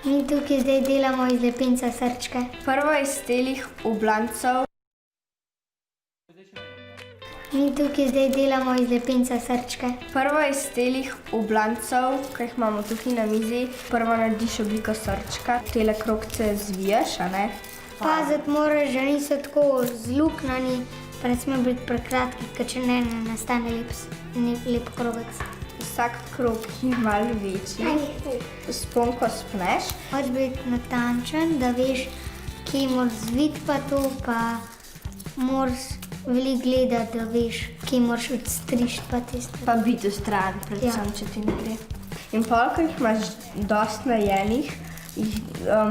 Mi tukaj zdaj delamo iz lepinca srčke. Prvo iz telih oblancov. Mi tukaj zdaj delamo iz lepinca srčke. Prvo iz telih oblancov, ki jih imamo tukaj na mizi, prvo narediš obliko srčka. Tele krogce zviješ, a ne? Paziti moraš, da niso tako zluknjeni, pa ne sme biti prekratki, ker če ne nastane lep krogec. Vsak krog je malo večji. Sponko spneš. Hoč biti natančen, da veš, kje moraš zviti pa to, pa moraš veliko gledati, da veš, kje moraš odstrišti pa tisto. Pa biti vztrajen, predvsem, če ti ne gre. In pol, ko jih imaš dosti narejenih, jih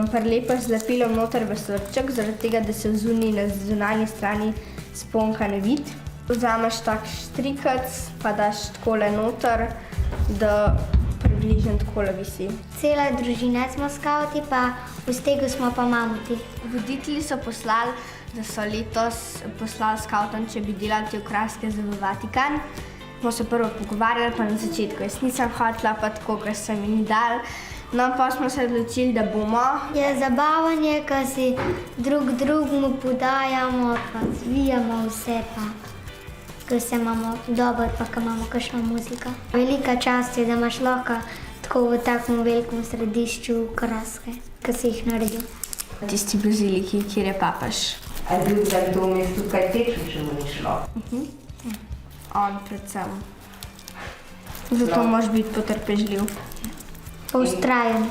prilepaš z lepilom noter v srček, zaradi tega, da se na zunanji strani sponka ne vidi. Vzameš tak štrikec, pa daš takole noter, da približno takole visi. Cela družina smo skavti, pa v stegu smo pa mamuti. Voditelji so poslali, da so letos poslali skavtom, če bi delali te okraske za Vatikan. Smo se prvo pogovarjali, pa na začetku jaz nisem hotela, pa tako, ker se mi ni dal. No, pa smo se odločili, da bomo. Je zabavanje, ko si drugemu podajamo, pa zvijamo vse, pa ko se imamo dobro, pa ko imamo kakšno muziko. Velika čast je, da imaš lahko tako v takem velikem središču okraske, ko si jih naredil. Tisti baziliki, kjer je papež. A je bil za kdo vmes tukaj tečno, če mu ni šlo? On predvsem. Zato moraš biti potrpežljiv. Pa vztrajen.